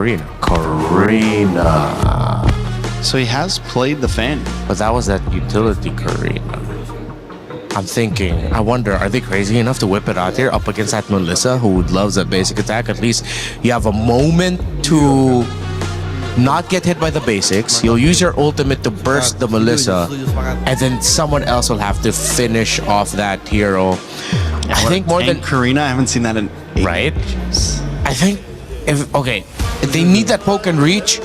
Karina. So he has played the fan. But that was that utility Karina. I'm thinking, I wonder, are they crazy enough to whip it out here up against that Melissa who loves that basic attack? At least you have a moment to not get hit by the basics. You'll use your ultimate to burst the Melissa, and then someone else will have to finish off that hero. I think more than Karina, I haven't seen that in right. I think if they need that poke and reach,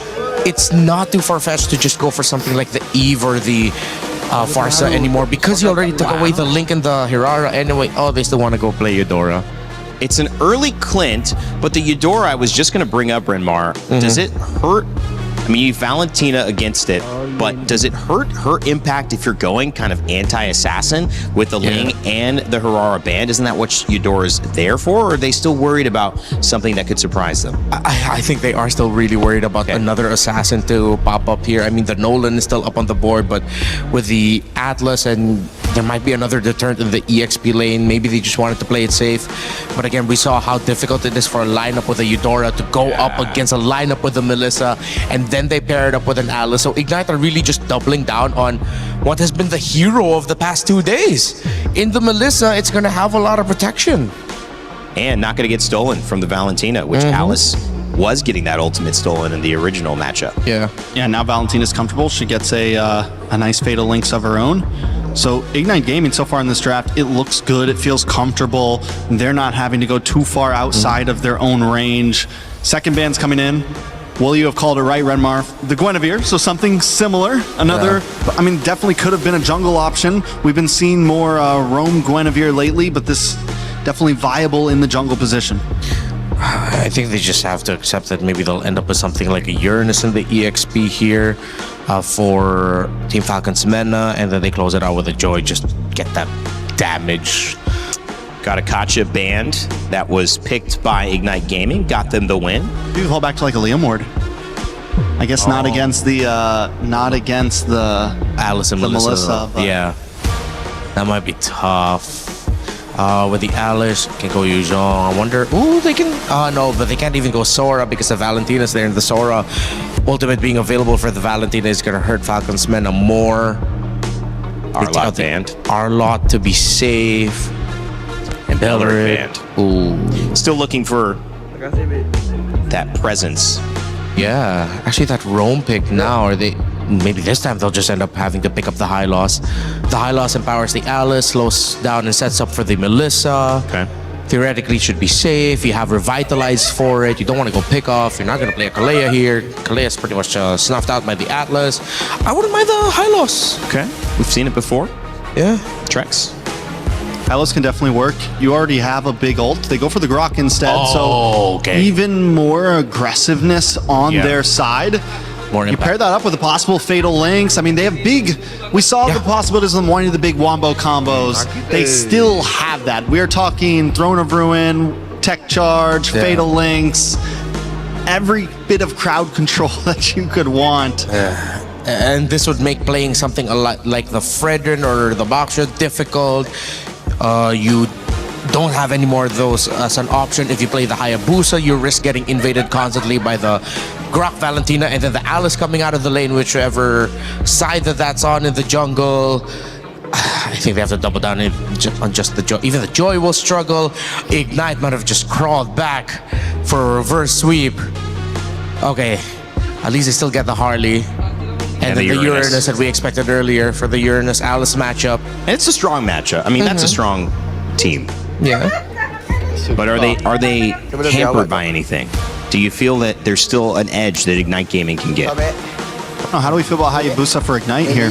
it's not too far-fetched to just go for something like the Eve or the Farsa anymore, because you already took away the Link and the Hirara anyway. Oh, they still want to go play Eudora. It's an early Clint, but the Eudora, I was just going to bring up, Renmar. Does it hurt? I mean, you Valentina against it, but does it hurt her impact if you're going kind of anti-assassin with the Ling and the Hirara band? Isn't that what Eudora's there for, or are they still worried about something that could surprise them? I think they are still really worried about another assassin to pop up here. I mean, the Nolan is still up on the board, but with the Atlas, and there might be another deterrent in the EXP lane. Maybe they just wanted to play it safe. But again, we saw how difficult it is for a lineup with a Eudora to go up against a lineup with a Melissa, and then they pair it up with an Atlas. So Ignite are really just doubling down on what has been the hero of the past 2 days. In the Melissa, it's going to have a lot of protection. And not going to get stolen from the Valentina, which Alice was getting that ultimate stolen in the original matchup. Yeah. Yeah, now Valentina's comfortable. She gets a nice Fatal Links of her own. So Ignite Gaming so far in this draft, it looks good. It feels comfortable. They're not having to go too far outside of their own range. Second band's coming in. Will you have called it right, Renmar? The Guinevere, so something similar. Another, I mean, definitely could have been a jungle option. We've been seeing more roam Guinevere lately, but this definitely viable in the jungle position. I think they just have to accept that maybe they'll end up with something like a Uranus in the EXP here for Team Falcon's Mena, and then they close it out with a Joy, just get that damage. Got a Kacha band that was picked by Ignite Gaming, got them the win. You can fall back to like a Liam Ward. I guess not against the Alice and Melissa. Yeah, that might be tough. With the Alice, can go Yuzhong. I wonder. Ooh, they can. No, but they can't even go Sora because the Valentina's there, and the Sora ultimate being available for the Valentina is gonna hurt Falcon's Mena more. Arlot band. Arlot to be safe. And Bellerin. Ooh. Still looking for that presence. Yeah, actually that roam pick now, or they maybe this time they'll just end up having to pick up the high loss. The high loss empowers the Alice, slows down and sets up for the Melissa. Okay. Theoretically should be safe. You have Revitalize for it. You don't want to go pick off. You're not going to play a Kalea here. Kalea is pretty much snuffed out by the Atlas. I wouldn't mind the high loss. Okay. We've seen it before. Yeah. Trex. Atlas can definitely work. You already have a big ult. They go for the Grok instead, so okay. even more aggressiveness on their side. More you pair that up with a possible Fatal Links. I mean, they have big... We saw the possibilities of them wanting the big Wombo combos. They still have that. We're talking Throne of Ruin, Tech Charge, Fatal Links, every bit of crowd control that you could want. And this would make playing something a lot like the Fredrin or the Boxer difficult. You don't have any more of those as an option. If you play the Hayabusa, you risk getting invaded constantly by the Grok Valentina, and then the Alice coming out of the lane, whichever side that's on in the jungle. I think they have to double down on just the Joy. Even the Joy will struggle. Ignite might have just crawled back for a reverse sweep. Okay, at least they still get the Harley. And then the Uranus that we expected earlier for the Uranus-Alice matchup. And it's a strong matchup. I mean, that's a strong team. Yeah. But are they hampered by anything? Do you feel that there's still an edge that Ignite Gaming can get? How do we feel about Hayabusa for Ignite here?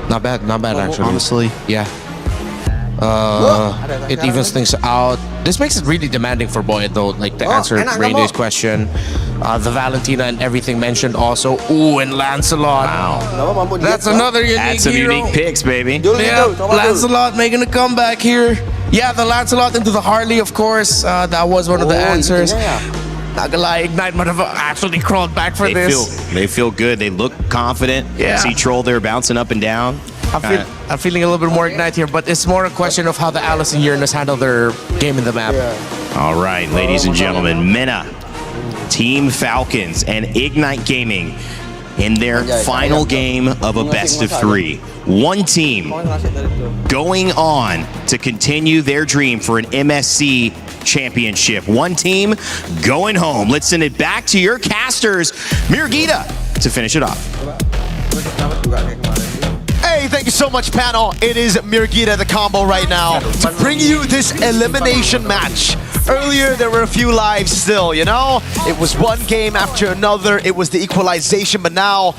Not bad actually. Honestly. Yeah. It evens things out. This makes it really demanding for Boyd though, like to answer Rayleigh's question. The Valentina and everything mentioned also. Ooh, and Lancelot. Wow. That's another unique Add some hero. unique picks, baby. Yeah, Lancelot making a comeback here. Yeah, the Lancelot into the Harley, of course. That was one of the answers. Not gonna lie, Ignite might have actually crawled back for this. They feel good. They look confident. Yeah. See Troll there bouncing up and down. I'm feeling a little bit more Ignite here, but it's more a question of how the Alice and Uranus handle their game in the map. All right, ladies and gentlemen, Mena Team Falcons and Ignite Gaming in their final game of a best of 3. One team going on to continue their dream for an MSC championship. One team going home. Let's send it back to your casters, Mirgita, to finish it off. Hey, thank you so much, panel. It is Mirgita, the combo right now, to bring you this elimination match. Earlier, there were a few lives still, you know? It was one game after another. It was the equalization, but now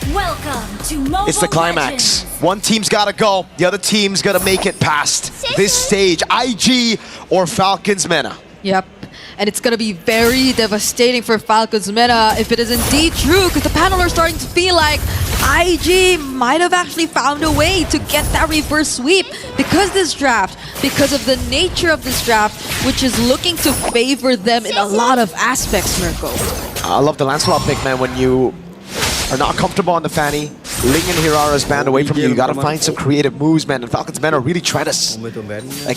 it's the climax. One team's gotta go. The other team's gotta make it past this stage. IG or Falcons Mena. Yep. And it's going to be very devastating for Falcons Meta if it is indeed true, because the panel are starting to feel like IG might have actually found a way to get that reverse sweep because of the nature of this draft, which is looking to favor them in a lot of aspects, Mirko. I love the Lancelot pick, man. When you are not comfortable on the Fanny, Ling and Hirara's banned away from you. You gotta find some creative moves, man. And Falcons Men are really trying to like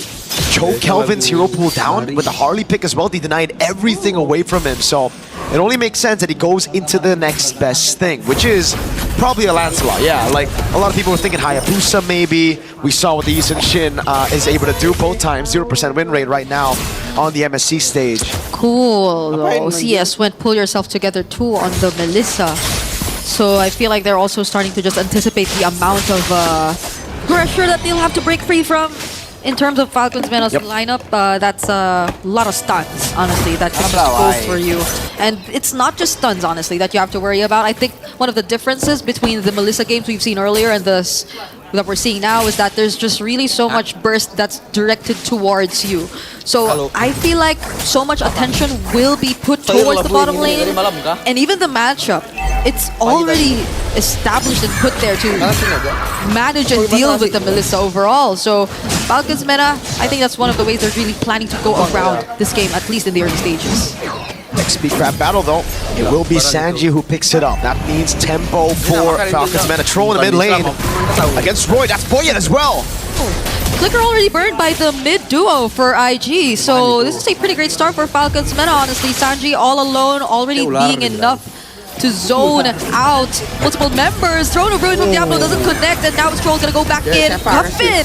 choke Kelvin's hero pool down with the Harley pick as well. They denied everything away from him, so it only makes sense that he goes into the next best thing, which is probably a Lancelot. Yeah, like a lot of people were thinking Hayabusa maybe. We saw what the Yisun Shin is able to do both times. 0% win rate right now on the MSC stage. Cool. Though. CS went pull yourself together too on the Melissa. So I feel like they're also starting to just anticipate the amount of pressure that they'll have to break free from. In terms of Falcons Mena's lineup, that's a lot of stuns, honestly, that can just go for you. And it's not just stuns, honestly, that you have to worry about. I think one of the differences between the Melissa games we've seen earlier and this that we're seeing now is that there's just really so much burst that's directed towards you. So I feel like so much attention will be put towards the bottom lane, and even the matchup, it's already established and put there to manage and deal with the Melissa overall. So Falcons Meta, I think that's one of the ways they're really planning to go around this game, at least in the early stages. XP crab battle though, it will be Sanji who picks it up. That means tempo for Falcons Meta. Troll in the mid lane against Roy. That's Boyan as well. Flicker already burned by the mid duo for IG, so this is a pretty great start for Falcons Meta, honestly. Sanji all alone, already being enough to zone out multiple members. Throne of Ruin from Diablo doesn't connect, and now Stroll's gonna go back in. Puffin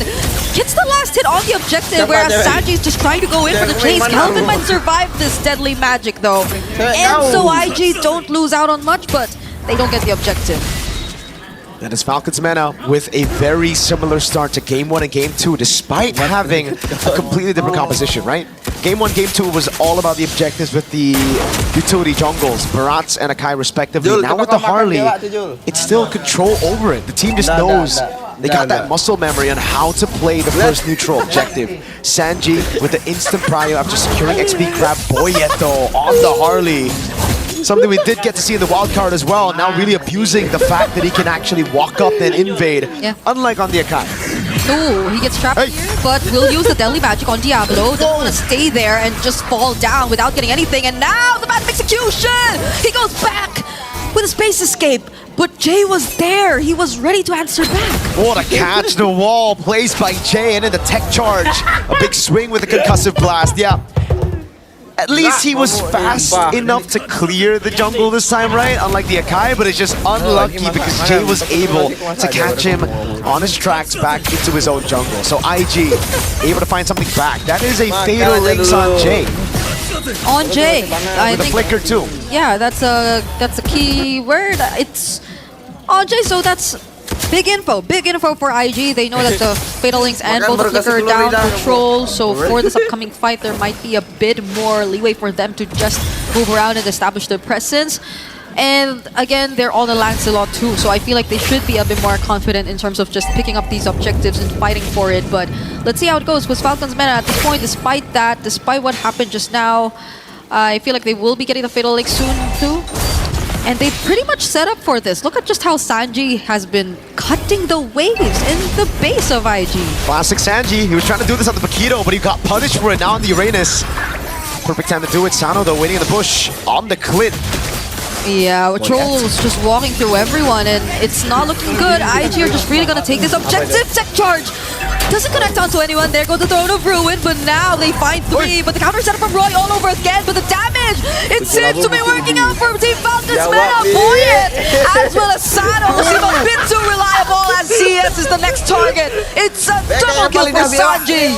gets the last hit on the objective, whereas Sanji's just trying to go in for the chase. Kelvin might survive this deadly magic though. And so IG don't lose out on much, but they don't get the objective. That is Falcons Mena with a very similar start to Game 1 and Game 2, despite having a completely different composition, right? Game 1, Game 2 was all about the objectives with the utility jungles, Barats and Akai respectively. Now with the Harley, it's still control over it. The team just knows they got that muscle memory on how to play the first neutral objective. Sanji with the instant prio after securing XP grab Boyeto on the Harley. Something we did get to see in the wildcard as well, now really abusing the fact that he can actually walk up and invade, unlike on the Akai. Ooh, he gets trapped here, but will use the deadly magic on Diablo. Doesn't want to stay there and just fall down without getting anything, and now the bad execution! He goes back with a space escape, but Jay was there. He was ready to answer back. What a catch the wall placed by Jay, and then the tech charge. A big swing with a concussive blast, At least he was fast enough to clear the jungle this time, right? Unlike the Akai, but it's just unlucky because Jay was able to catch him on his tracks back into his own jungle. So IG able to find something back. That is a fatal links on Jay. On Jay, I think. Flicker too. Yeah, that's a key word. It's on Jay, so that's big info for IG. They know that the Fatal Links and both Flicker are down control, so for this upcoming fight, there might be a bit more leeway for them to just move around and establish their presence. And again, they're on the Lancelot too, so I feel like they should be a bit more confident in terms of just picking up these objectives and fighting for it. But let's see how it goes with Falcons Meta at this point. Despite what happened just now, I feel like they will be getting the Fatal Link soon too. And they pretty much set up for this. Look at just how Sanji has been cutting the waves in the base of IG. Classic Sanji. He was trying to do this on the Paquito, but he got punished for it now on the Uranus. Perfect time to do it. Sano, though, waiting in the bush on the clit. Yeah, Troll was just walking through everyone, and it's not looking good. IG are just really going to take this objective. Tech charge doesn't connect onto anyone. There goes the Throne of Ruin, but now they find 3. But the counter setup from Roy all over again. But the damage, it seems to be working out for Team Falcons. Buoyant, as well as Sano seem a bit too reliable as CS is the next target. It's a double kill for Sanji.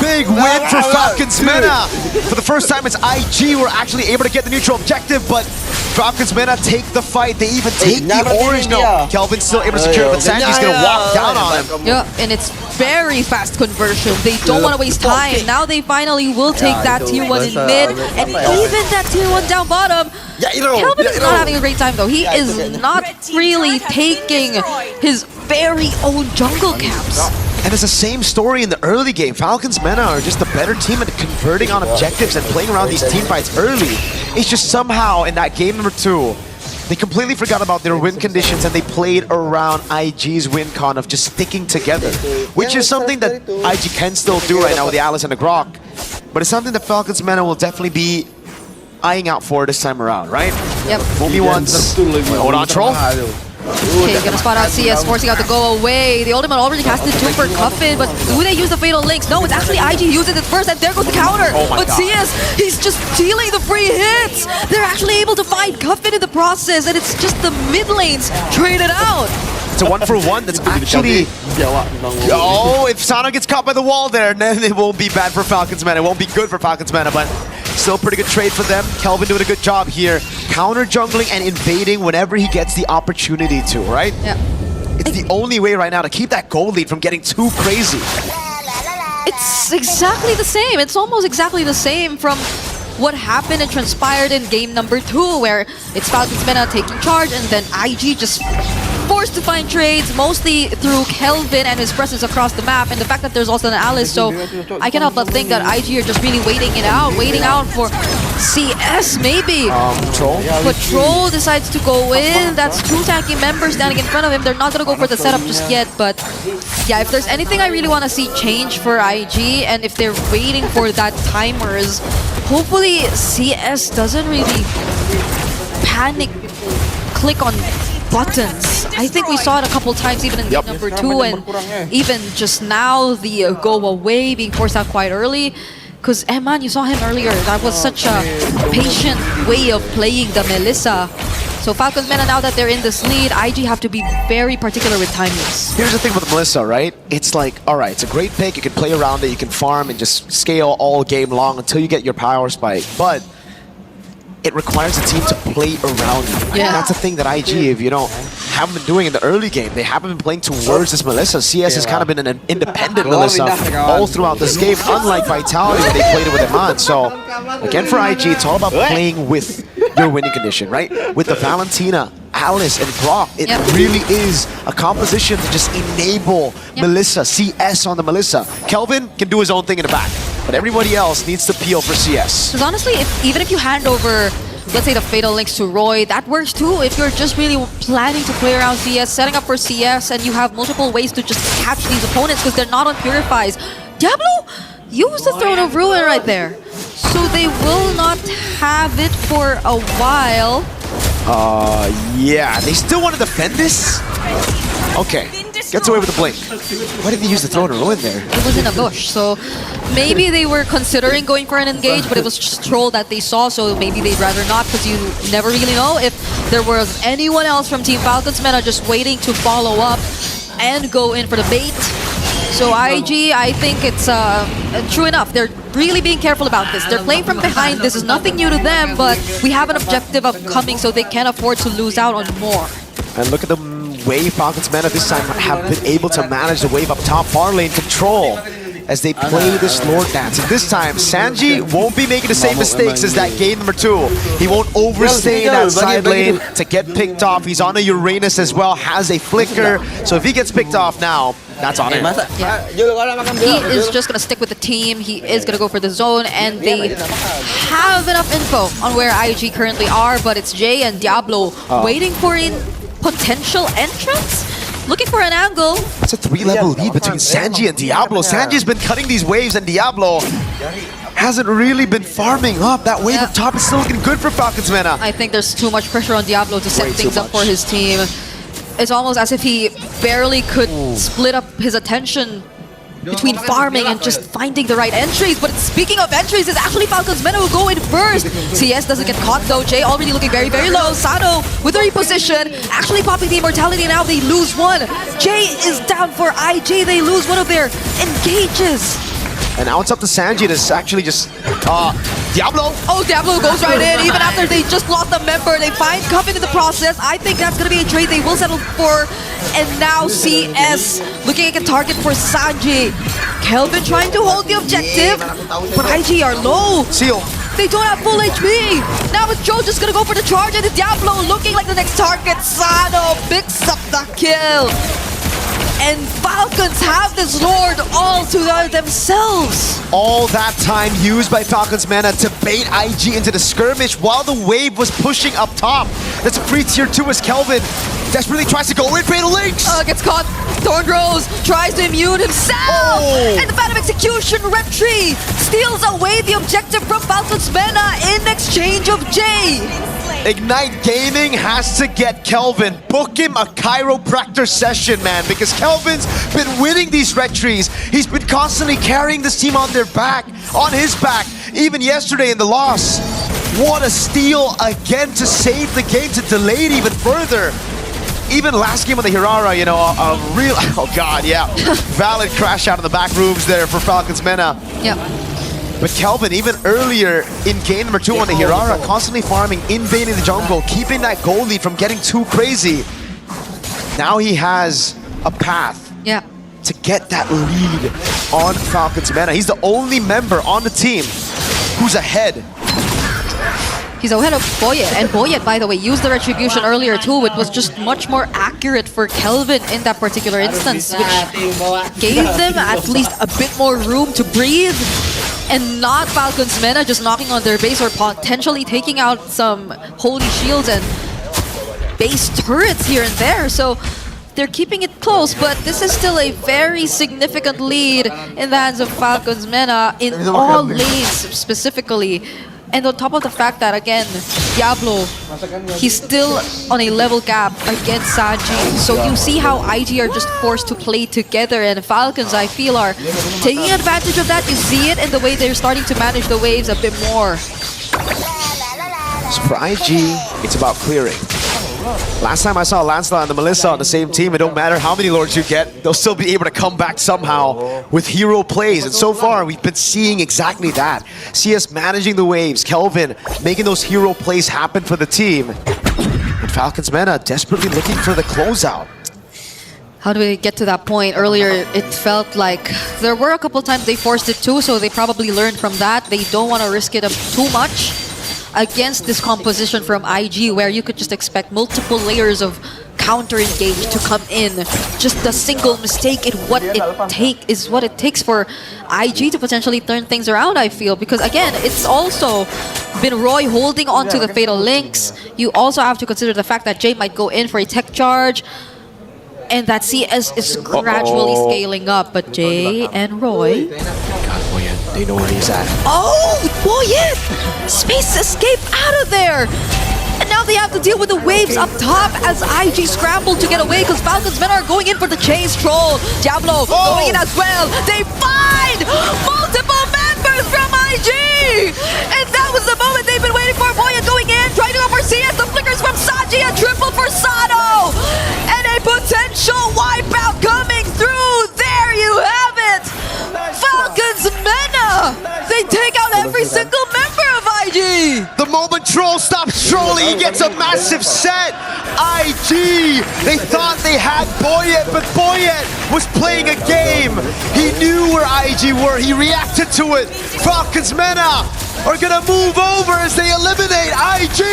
Big win for Falcons Mena. For the first time, it's IG were actually able to get the neutral objective, but Falcons Mena take the fight. They even take the orange. No, Kelvin's still able to secure it, but Sanji's going to walk down on him. Yeah, and it's very fast conversion. They don't want to waste time. Now they finally will take that tier 1 in mid, and even that tier 1 down bottom. Kelvin is not having a great time though. He is not really taking his very own jungle camps. And it's the same story in the early game. Falcons Mena are just the better team at converting on objectives and playing around these team fights early. It's just somehow in that game number 2, they completely forgot about their win conditions and they played around IG's win con of just sticking together, which is something that IG can still do right now with the Alice and the Grok. But it's something that Falcons Mena will definitely be eyeing out for this time around, right? Yep. Fool me once. Hold on, Troll. Okay, gonna spot out CS, forcing out to go away. The ultimate already casted 2 for Cuffin, but do they use the Fatal Links? No, it's actually IG uses it first, and there goes the counter. But God. CS, he's just dealing the free hits. They're actually able to find Cuffin in the process, and it's just the mid lanes traded out. It's a 1-for-1 that's actually... Oh, if Sano gets caught by the wall there, then it won't be bad for Falcons Mena. It won't be good for Falcons Mena, but still pretty good trade for them. Kelvin doing a good job here. Counter jungling and invading whenever he gets the opportunity to, right? Yeah. It's the only way right now to keep that gold lead from getting too crazy. It's exactly the same. It's almost exactly the same from what happened and transpired in game number 2, where it's Falcons Mena taking charge and then IG just forced to find trades, mostly through Kelvin and his presence across the map, and the fact that there's also an Alice, so I can't help but think that IG are just really waiting out for CS maybe. Troll? But Troll decides to go in. That's 2 tanky members standing in front of him. They're not going to go for the setup just yet, but yeah, if there's anything I really want to see change for IG, and if they're waiting for that timers, hopefully CS doesn't really panic click on buttons. I think we saw it a couple times even in game number 2, and even just now the go away being forced out quite early. Because Eman, you saw him earlier. That was such a patient way of playing the Melissa. So Falcons Mena, now that they're in this lead, IG have to be very particular with timings. Here's the thing with Melissa, right? It's like, alright, it's a great pick. You can play around it, you can farm and just scale all game long until you get your power spike. But it requires a team to play around you. Yeah. And that's the thing that IG, if you don't, haven't been doing in the early game. They haven't been playing towards this Melissa. CS has kind of been an independent Melissa all throughout this game, unlike Vitality when they played it with Iman. So, again for IG, it's all about playing with your winning condition, right? With the Valentina, Alice, and Grok, it really is a composition to just enable Melissa, CS on the Melissa. Kelvin can do his own thing in the back, but everybody else needs to peel for CS. Because honestly, even if you hand over, let's say, the Fatal Links to Roy, that works too. If you're just really planning to play around CS, setting up for CS, and you have multiple ways to just catch these opponents because they're not on Purifies. Diablo used the Throne of Ruin right there. So they will not have it for a while. Yeah, they still want to defend this? Okay, gets away with the blink. Why did they use the Throne of Ruin there? It was in a bush, so maybe they were considering going for an engage, but it was just Troll that they saw, so maybe they'd rather not, because you never really know if there was anyone else from Team Falcons Mena just waiting to follow up and go in for the bait. So IG, I think it's true enough. They're really being careful about this. They're playing from behind. This is nothing new to them, but we have an objective of coming, so they can't afford to lose out on more. And look at the way Falcons Mena this time have been able to manage the wave up top. Far lane control as they play this Lord Dance. And this time, Sanji won't be making the same mistakes as that game number 2. He won't overstay that side lane to get picked off. He's on a Uranus as well, has a flicker. So if he gets picked off now, that's on him. Yeah. He is just going to stick with the team. He is going to go for the zone, and they have enough info on where IG currently are, but it's Jay and Diablo waiting for a potential entrance? Looking for an angle. It's a 3-level lead between Sanji and Diablo. Sanji's been cutting these waves, and Diablo hasn't really been farming up. That wave up top is still looking good for Falcons Mena. I think there's too much pressure on Diablo to set things up for his team. It's almost as if he barely could split up his attention between farming and just finding the right entries. But speaking of entries, it's actually Falcons Mena who go in first. CS doesn't get caught though. Jay already looking very, very low. Sano with a reposition, actually popping the immortality. Now they lose one. Jay is down for IG. They lose one of their engages. And now it's up to Sanji to actually just... Diablo! Oh, Diablo goes right in. Even after they just lost a member, they find Coven in the process. I think that's going to be a trade they will settle for. And now CS looking at a target for Sanji. Kelvin trying to hold the objective, but IG are low. Seal. They don't have full HP. Now it's Joe just going to go for the charge, and the Diablo looking like the next target. Sano picks up the kill. And Falcons have this Lord all to themselves. All that time used by Falcons Mena to bait IG into the skirmish while the wave was pushing up top. That's a free tier 2 as Kelvin desperately tries to go in, Fatal Links. Gets caught. Thornrose tries to immune himself. Oh. And the Phantom Execution Reptree steals away the objective from Falcons Mena in exchange of Jay. Ignite Gaming has to get Kelvin. Book him a chiropractor session, man, because Kelvin's been winning these red trees. He's been constantly carrying this team on his back, even yesterday in the loss. What a steal again to save the game, to delay it even further. Even last game on the Hirara, you know, a real, oh god, yeah. Valid crash out in the back rooms there for Falcons Mena. Yep. But Kelvin, even earlier in game number 2 on the Hirara, constantly farming, invading the jungle, keeping that goal lead from getting too crazy. Now he has a path to get that lead on Falcons Mena. He's the only member on the team who's ahead. He's ahead of Boyet, and Boyet, by the way, used the Retribution earlier too. It was just much more accurate for Kelvin in that particular instance, which gave them at least a bit more room to breathe. And not Falcons Mena just knocking on their base or potentially taking out some holy shields and base turrets here and there. So they're keeping it close, but this is still a very significant lead in the hands of Falcons Mena in all lanes specifically. And on top of the fact that, again, Diablo, he's still on a level gap against Sanji. So you see how IG are just forced to play together, and Falcons, I feel, are taking advantage of that. You see it in the way they're starting to manage the waves a bit more. So for IG, it's about clearing. Last time I saw Lancelot and the Melissa on the same team, it don't matter how many lords you get, they'll still be able to come back somehow with hero plays. And so far, we've been seeing exactly that. CS managing the waves, Kelvin making those hero plays happen for the team. And Falcons Mena desperately looking for the closeout. How do we get to that point? Earlier, it felt like there were a couple times they forced it too, so they probably learned from that. They don't want to risk it up too much against this composition from IG, where you could just expect multiple layers of counter-engage to come in. Just a single mistake is what it takes for IG to potentially turn things around, I feel. Because again, it's also been Roy holding on to the Fatal Links. You also have to consider the fact that Jay might go in for a tech charge, and that CS is gradually scaling up. But Jay and Roy... They know where he's at. Oh, Boyet! Space escape out of there! And now they have to deal with the waves up top as IG scramble to get away because Falcons Mena are going in for the chase troll. Diablo going in as well. They find multiple members from IG! And that was the moment they've been waiting for. Boyet going in, trying to go for CS. The flickers from Sanji, a triple for Sano! And a potential wipeout coming through. There you have it! Falcons Mena! They take out every single member of IG! The moment Troll stops trolling, he gets a massive set! IG! They thought they had Boyet, but Boyet was playing a game! He knew where IG were, he reacted to it! Falcons Mena are gonna move over as they eliminate IG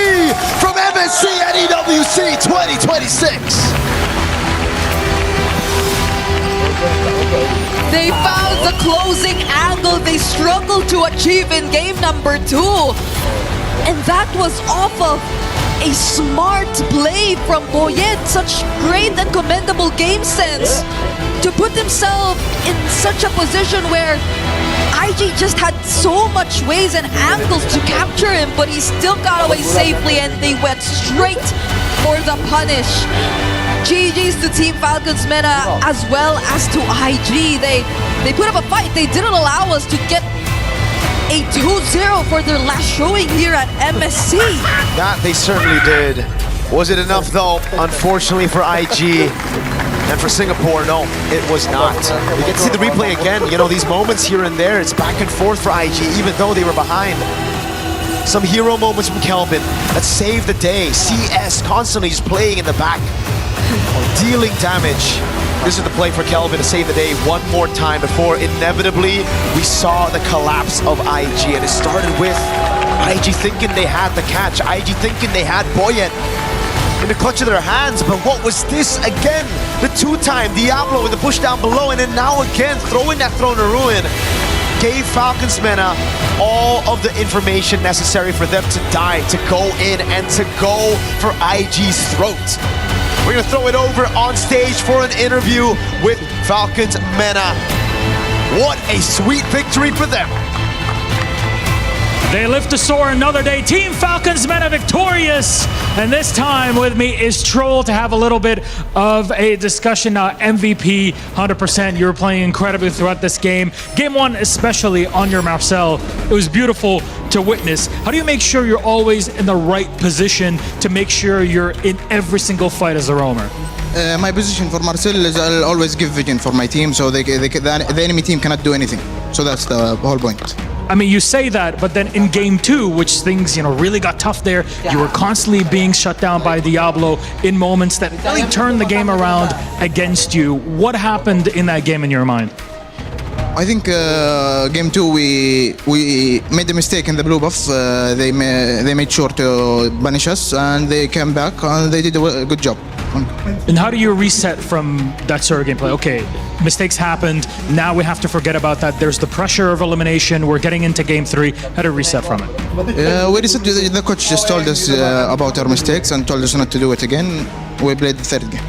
from MSC at EWC 2026! They found the closing angle they struggled to achieve in game number 2. And that was off of a smart play from Boyet. Such great and commendable game sense to put himself in such a position where IG just had so much ways and angles to capture him, but he still got away safely and they went straight for the punish. GG's to Team Falcons Meta as well as to IG. They put up a fight. They didn't allow us to get a 2-0 for their last showing here at MSC. That they certainly did. Was it enough though? Unfortunately for IG and for Singapore, no, it was not. You get to see the replay again. You know, these moments here and there, it's back and forth for IG, even though they were behind. Some hero moments from Kelvin that saved the day. CS constantly just playing in the back, dealing damage. This is the play for Kelvin to save the day one more time before inevitably we saw the collapse of IG. And it started with IG thinking they had the catch, IG thinking they had Boyet in the clutch of their hands, but what was this again? The two-time Diablo with the push down below, and then now again throwing that Throne of Ruin gave Falcons Mena all of the information necessary for them to die, to go in and to go for IG's throat. We're gonna throw it over on stage for an interview with Falcons Mena. What a sweet victory for them. They lift the sword another day. Team Falcons Meta victorious. And this time with me is Troll to have a little bit of a discussion. MVP, 100%. You were playing incredibly throughout this game. Game one, especially on your Marcel. It was beautiful to witness. How do you make sure you're always in the right position to make sure you're in every single fight as a roamer? My position for Marcel is I'll always give vision for my team, so the enemy team cannot do anything. So that's the whole point. I mean, you say that, but then in game two, which things, really got tough there, you were constantly being shut down by Diablo in moments that really turned the game around against you. What happened in that game in your mind? I think game two we made a mistake in the blue buff. They made sure to punish us, and they came back and they did a good job. And how do you reset from that sort of gameplay? Okay, mistakes happened. Now we have to forget about that. There's the pressure of elimination. We're getting into game three. How to reset from it? We reset. The coach just told us about our mistakes and told us not to do it again. We played the third game.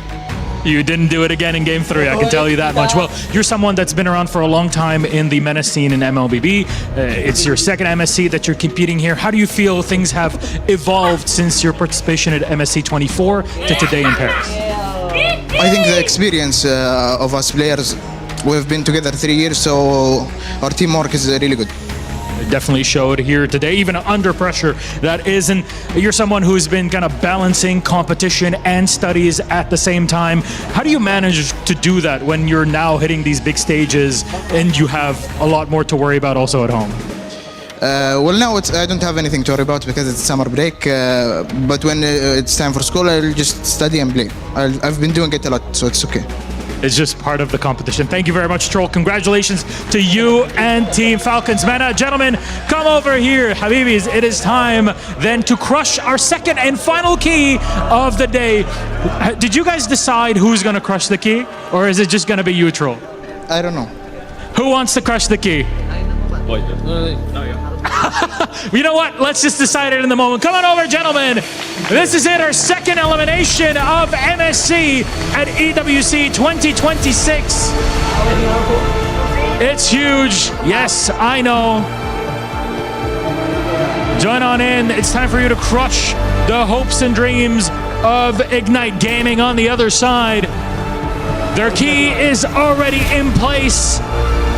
You didn't do it again in game three, I can tell you that much. Well, you're someone that's been around for a long time in the MENA scene in MLBB. It's your second MSC that you're competing here. How do you feel things have evolved since your participation at MSC 24 to today in Paris? I think the experience of us players, we've been together 3 years, so our teamwork is really good. It definitely showed here today, even under pressure. That isn't. You're someone who's been kind of balancing competition and studies at the same time. How do you manage to do that when you're now hitting these big stages and you have a lot more to worry about also at home? Well, now I don't have anything to worry about because it's summer break. But when it's time for school, I'll just study and play. I've been doing it a lot, so it's okay. It's just part of the competition. Thank you very much, Troll. Congratulations to you and Team Falcons Meta. Gentlemen, come over here. Habibis, it is time then to crush our second and final key of the day. Did you guys decide who's going to crush the key? Or is it just going to be you, Troll? I don't know. Who wants to crush the key? You know what? Let's just decide it in the moment. Come on over, gentlemen. This is it, our second elimination of MSC at EWC 2026. It's huge. Yes, I know. Join on in. It's time for you to crush the hopes and dreams of Ignite Gaming on the other side. Their key is already in place.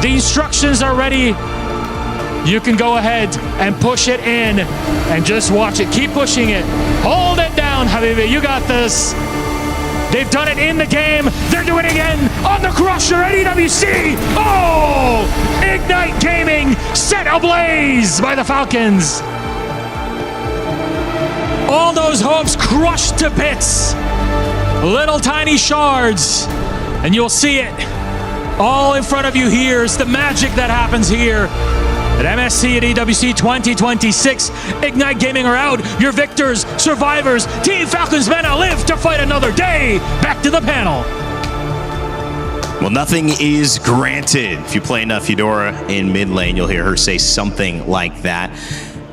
The instructions are ready. You can go ahead and push it in and just watch it. Keep pushing it. Hold it down, Habibi. You got this. They've done it in the game. They're doing it again on the Crusher at EWC. Oh! Ignite Gaming set ablaze by the Falcons. All those hopes crushed to bits. Little tiny shards. And you'll see it all in front of you here. It's the magic that happens here. At MSC at EWC 2026, Ignite Gaming are out. Your victors, survivors, Team Falcons Mena live to fight another day. Back to the panel. Well, nothing is granted. If you play enough Eudora in mid lane, you'll hear her say something like that.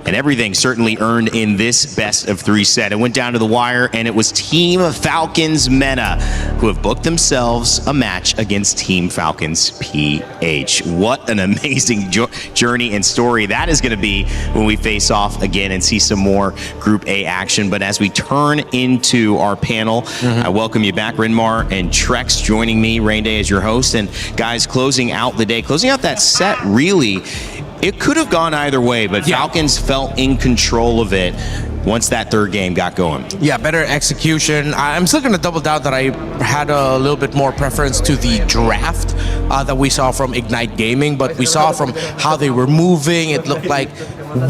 And everything certainly earned in this best of 3 set. It went down to the wire, and it was Team Falcons Mena who have booked themselves a match against Team Falcons PH. What an amazing journey and story that is going to be when we face off again and see some more Group A action. But as we turn into our panel, I welcome you back, Rinmar and Trex joining me, Rain Day as your host. And guys, closing out the day, closing out that set, really, it could have gone either way, but Falcons felt in control of it once that third game got going. Yeah, better execution. I'm still going to double down that I had a little bit more preference to the draft that we saw from Ignite Gaming, but we saw from how they were moving, it looked like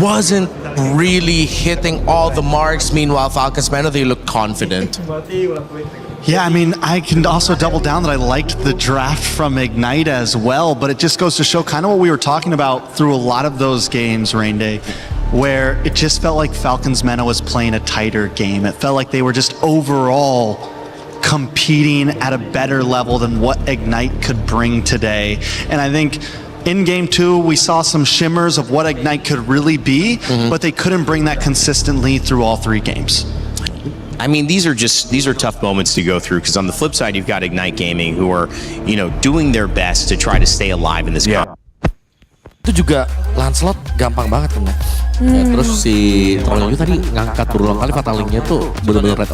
wasn't really hitting all the marks. Meanwhile, Falcons Mena, they look confident. Yeah, I mean, I can also double down that I liked the draft from Ignite as well, but it just goes to show kind of what we were talking about through a lot of those games, Rain Day, where it just felt like Falcons Mena was playing a tighter game. It felt like they were just overall competing at a better level than what Ignite could bring today. And I think in game 2, we saw some shimmers of what Ignite could really be, but they couldn't bring that consistently through all 3 games. I mean, these are tough moments to go through, because on the flip side, you've got Ignite Gaming who are, doing their best to try to stay alive in this game. Itu juga Lancelot gampang banget kan ya. Ya, terus si Trollnya tadi ngangkat berulang kali fatal link-nya tuh bener-bener red